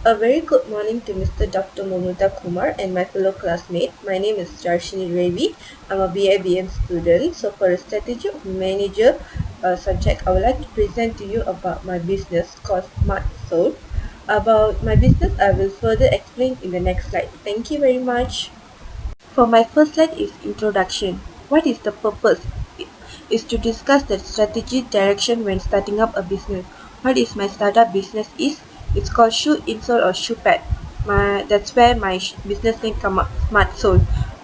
A very good morning to Mr. Dr. Momita Kumar and my fellow classmate. My name is Darshini Ravi. I'm a BIBM student. So for a strategy manager subject, I would like to present to you about my business called Smart Soul. About my business, I will further explain in the next slide. Thank you very much. For my first slide is introduction. What is the purpose? Is to discuss the strategy direction when starting up a business. What is my startup business is? It's called Shoe Insole or Shoe Pad. That's where my business name come up, Smart Sole.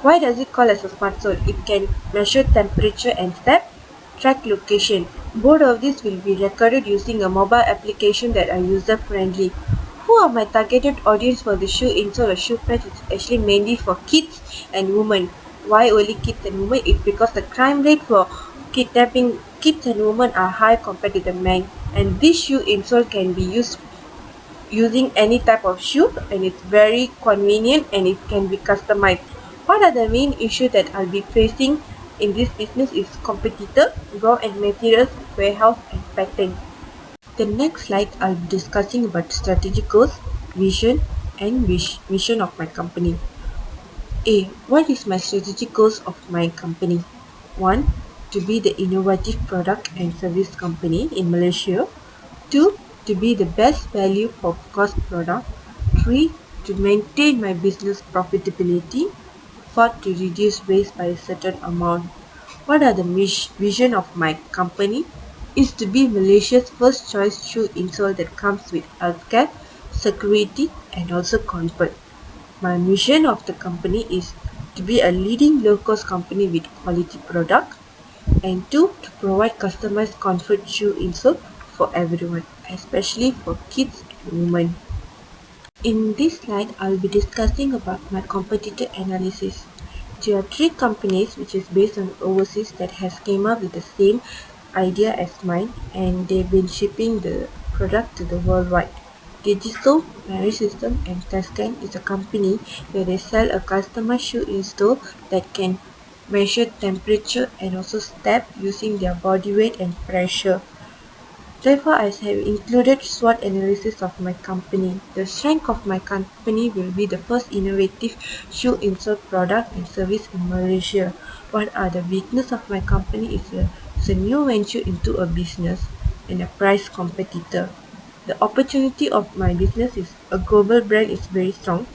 Why does it call as a Smart Sole? It can measure temperature and step, track location. Both of these will be recorded using a mobile application that are user friendly. Who are my targeted audience for the shoe insole or shoe pad? It's actually mainly for kids and women. Why only kids and women? It's because the crime rate for kidnapping kids and women are high compared to the men. And this shoe insole can be used using any type of shoe, and it's very convenient and it can be customized. What are the main issues that I'll be facing in this business is competitor, raw and materials, warehouse and pattern. The next slide I'll be discussing about strategic goals, vision and mission of my company. A. What is my strategic goals of my company? 1. To be the innovative product and service company in Malaysia. 2. To be the best value for cost product. 3. To maintain my business profitability. 4. To reduce waste by a certain amount. What are the vision of my company? Is to be Malaysia's first choice shoe insole that comes with healthcare, security and also comfort. My mission of the company is to be a leading low-cost company with quality product, and 2. To provide customized comfort shoe insole for everyone, especially for kids and women. In this slide, I will be discussing about my competitor analysis. There are three companies which is based on overseas that has came up with the same idea as mine, and they've been shipping the product to the worldwide. Digital Marriage System and Tascan is a company where they sell a customized shoe install that can measure temperature and also step using their body weight and pressure. Therefore, I have included SWOT analysis of my company. The strength of my company will be the first innovative shoe insole product and service in Malaysia. What are the weaknesses of my company it's a new venture into a business and a price competitor. The opportunity of my business is a global brand is very strong,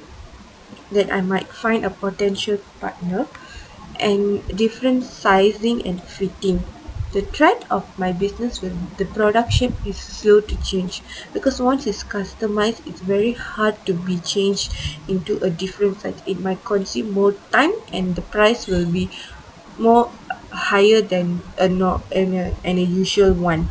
that I might find a potential partner and different sizing and fitting. The threat of my business will the production is slow to change, because once it's customized, it's very hard to be changed into a different size. It might consume more time and the price will be more higher than a usual one.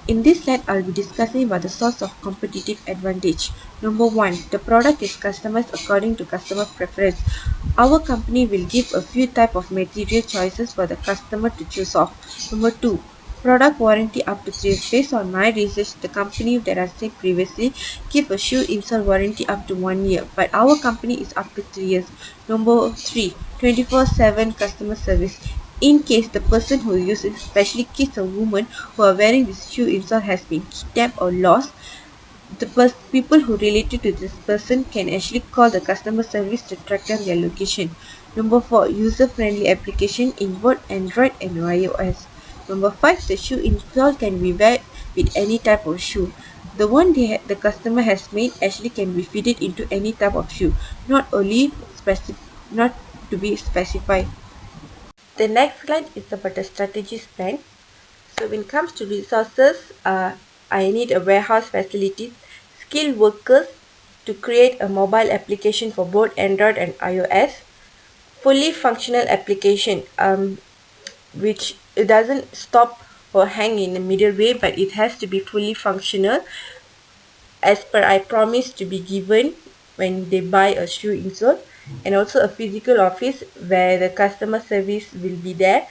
In this slide, I'll be discussing about the source of competitive advantage. Number 1. The product is customized according to customer preference. Our company will give a few type of material choices for the customer to choose of. Number 2. Product warranty up to 3 years. Based on my research, the company that I said previously give a shoe insole warranty up to 1 year, but our company is up to 3 years. Number 3. 24/7 customer service. In case the person who uses, especially kids or women who are wearing this shoe insole, has been kidnapped or lost, the people who related to this person can actually call the customer service to track down their location. Number 4. User-friendly application in both Android and iOS. Number 5. The shoe insole can be wear with any type of shoe. The one the customer has made actually can be fitted into any type of shoe, not not to be specified. The next slide is about the strategy plan. So when it comes to resources, I need a warehouse facility, skilled workers to create a mobile application for both Android and iOS, fully functional application, which it doesn't stop or hang in the middle way, but it has to be fully functional as per I promised to be given when they buy a shoe insole, and also a physical office where the customer service will be there.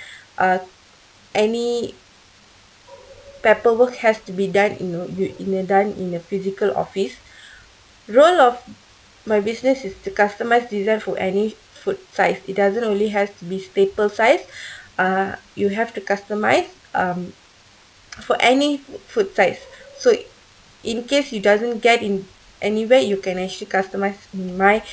Any paperwork has to be done in a physical office. Role of my business is to customize design for any foot size. It doesn't only has to be staple size. You have to customize for any foot size. So in case you doesn't get in anywhere you can actually customize in my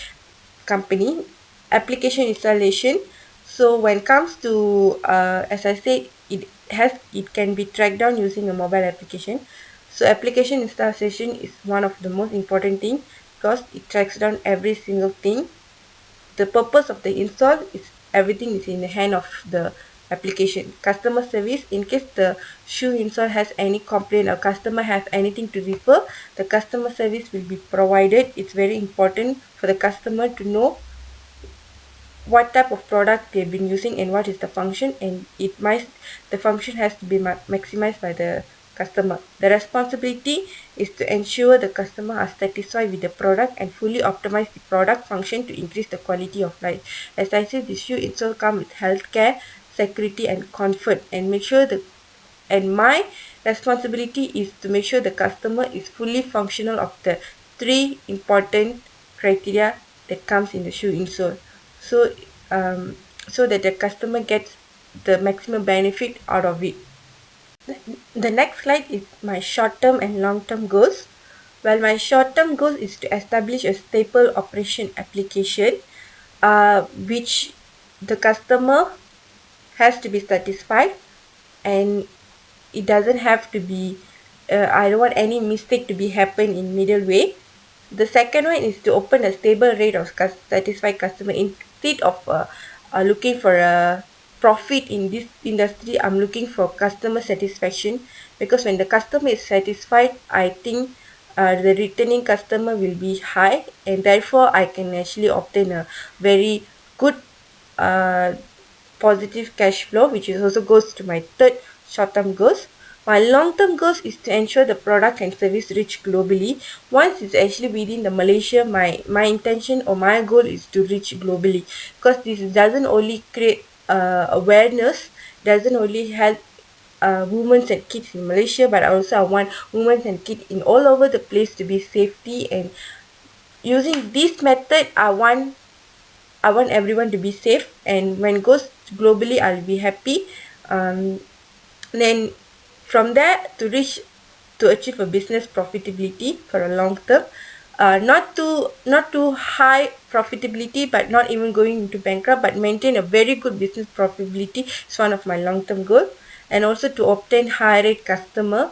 company. Application installation. So when it comes to as I said, it can be tracked down using a mobile application. So application installation is one of the most important thing because it tracks down every single thing. The purpose of the install is everything is in the hand of the application. Customer service, in case the shoe install has any complaint or customer has anything to refer, the customer service will be provided. It's very important for the customer to know what type of product they've been using and what is the function, and the function has to be maximized by the customer. The responsibility is to ensure the customer are satisfied with the product and fully optimize the product function to increase the quality of life. As I said, this shoe itself come with healthcare, security and comfort, and make sure the and my responsibility is to make sure the customer is fully functional of the three important criteria that comes in the shoe insole. So um, so that the customer gets the maximum benefit out of it. The next slide is my short-term and long-term goals. Well, my short-term goal is to establish a stable operation application, which the customer has to be satisfied, and it doesn't have to be. I don't want any mistake to be happen in middle way. The second one is to open a stable rate of satisfied customer. Instead of looking for a profit in this industry, I'm looking for customer satisfaction, because when the customer is satisfied, I think the returning customer will be high, and therefore I can actually obtain a very good uh, positive cash flow, which is also goes to my third short-term goals. My long-term goals is to ensure the product and service reach globally. Once it's actually within the Malaysia, my intention or my goal is to reach globally, because this doesn't only create awareness, doesn't only help women and kids in Malaysia, but also I want women and kids in all over the place to be safety. And using this method, I want everyone to be safe, and when it goes globally, I'll be happy. Then from there, to achieve a business profitability for a long term, not too high profitability, but not even going into bankrupt, but maintain a very good business profitability is one of my long term goal. And also to obtain high rate customer.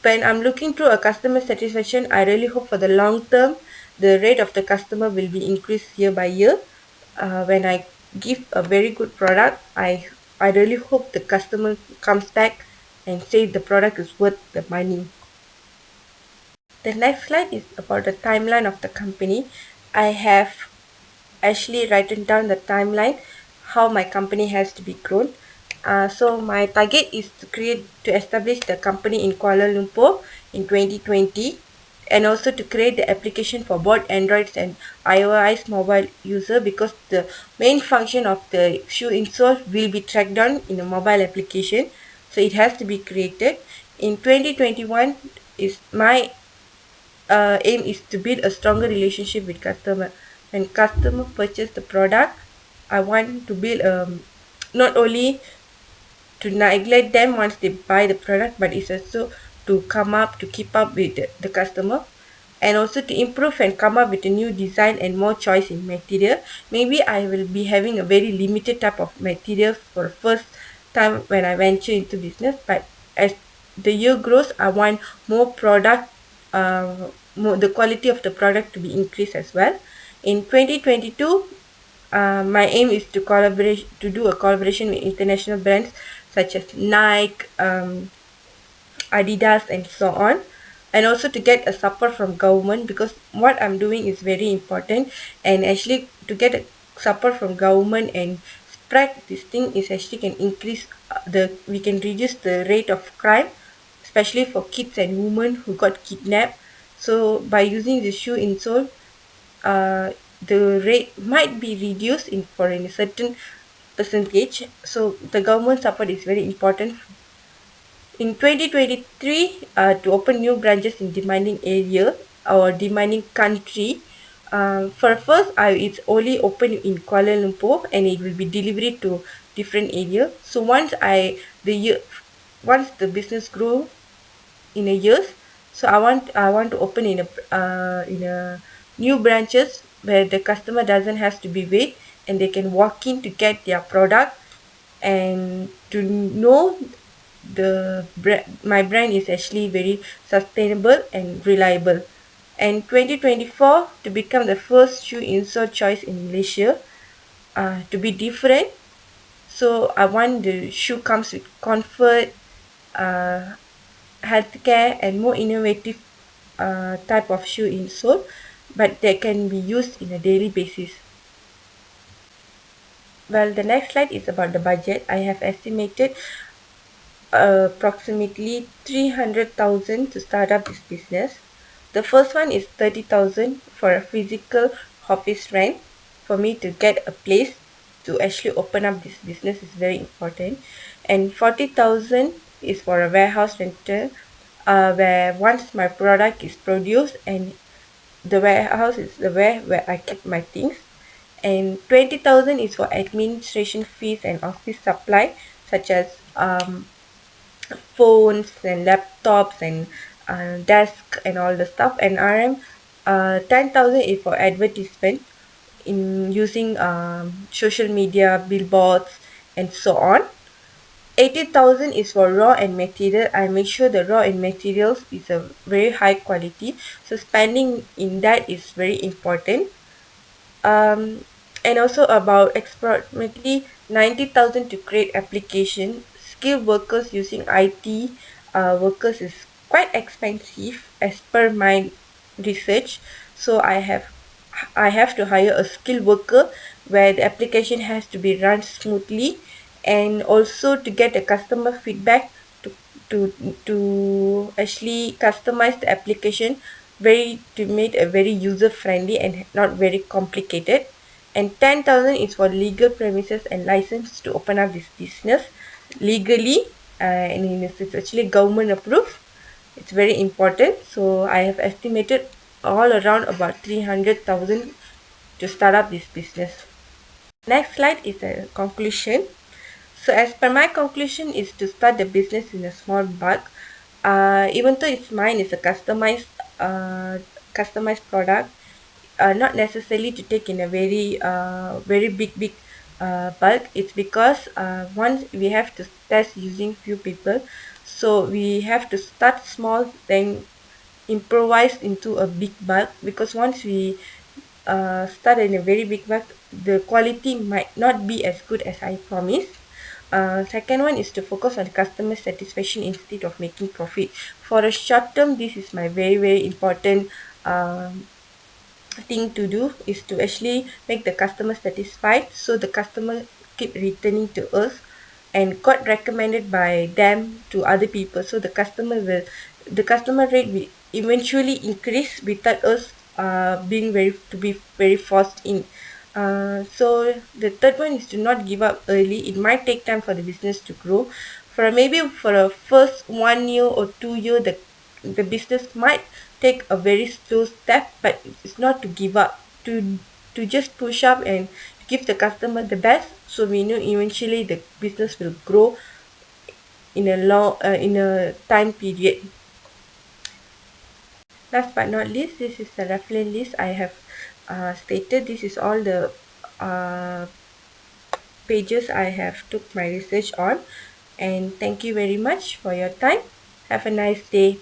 When I'm looking through a customer satisfaction, I really hope for the long term, the rate of the customer will be increased year by year. When I give a very good product, I really hope the customer comes back and say the product is worth the money. The next slide is about the timeline of the company. I have actually written down the timeline, how my company has to be grown. So my target is to establish the company in Kuala Lumpur in 2020, and also to create the application for both Androids and iOS mobile user, because the main function of the shoe insole will be tracked down in a mobile application. So it has to be created. In 2021 is my aim is to build a stronger relationship with customer. When customer purchase the product, I want to build not only to neglect them once they buy the product, but it's also to keep up with the customer, and also to improve and come up with a new design and more choice in material. Maybe I will be having a very limited type of material for the first time when I venture into business, but as the year grows, I want more product, the quality of the product to be increased as well. In 2022, my aim is to do a collaboration with international brands such as Nike, Adidas, and so on, and also to get a support from government, because what I'm doing is very important, and actually to get a support from government and spread this thing is actually can increase we can reduce the rate of crime, especially for kids and women who got kidnapped. So by using the shoe insole, the rate might be reduced for a certain percentage. So the government support is very important. In 2023, to open new branches in demanding area or demanding country. For first, it's only open in Kuala Lumpur, and it will be delivered to different area. So once the business grow in a year, So I want to open in a new branches where the customer doesn't have to be wait, and they can walk in to get their product, and to know my brand is actually very sustainable and reliable. And 2024 to become the first shoe insole choice in Malaysia, to be different. So I want the shoe comes with comfort, uh, healthcare, and more innovative type of shoe insole, but they can be used in a daily basis. Well, the next slide is about the budget. I have estimated approximately 300,000 to start up this business. The first one is 30,000 for a physical office rent. For me to get a place to actually open up this business is very important. And 40,000 is for a warehouse rental, where once my product is produced, and the warehouse is the where I keep my things. And 20,000 is for administration fees and office supply, such as phones and laptops and desk and all the stuff. And RM 10,000 is for advertisement in using social media, billboards, and so on. 80,000 is for raw and material. I make sure the raw and materials is a very high quality, so spending in that is very important. um, and also about approximately 90,000 to create application. Skilled workers using IT workers is quite expensive as per my research. So I have to hire a skilled worker where the application has to be run smoothly, and also to get a customer feedback to to to actually customize the application very to make a very user friendly and not very complicated. And 10,000 is for legal premises and license to open up this business legally, and it's actually government approved. It's very important. So I have estimated all around about 300,000 to start up this business. Next slide is a conclusion. So as per my conclusion is to start the business in a small bulk. Even though it's mine is a customized product, not necessarily to take in a very big bulk. It's because once we have to test using few people, so we have to start small, then improvise into a big bulk, because once we start in a very big bulk, the quality might not be as good as I promised. Second one is to focus on customer satisfaction instead of making profit. For a short term, this is my very important thing to do, is to actually make the customer satisfied, so the customer keep returning to us and got recommended by them to other people, so the customer rate will eventually increase without us being very forced in. So the third one is to not give up early. It might take time for the business to grow. For a first 1 year or 2 year, the business might take a very slow step, but it's not to give up, to just push up and give the customer the best, so we know eventually the business will grow in a time period. Last but not least, this is the reference list I have stated. This is all the uh, pages I have took my research on. And thank you very much for your time. Have a nice day.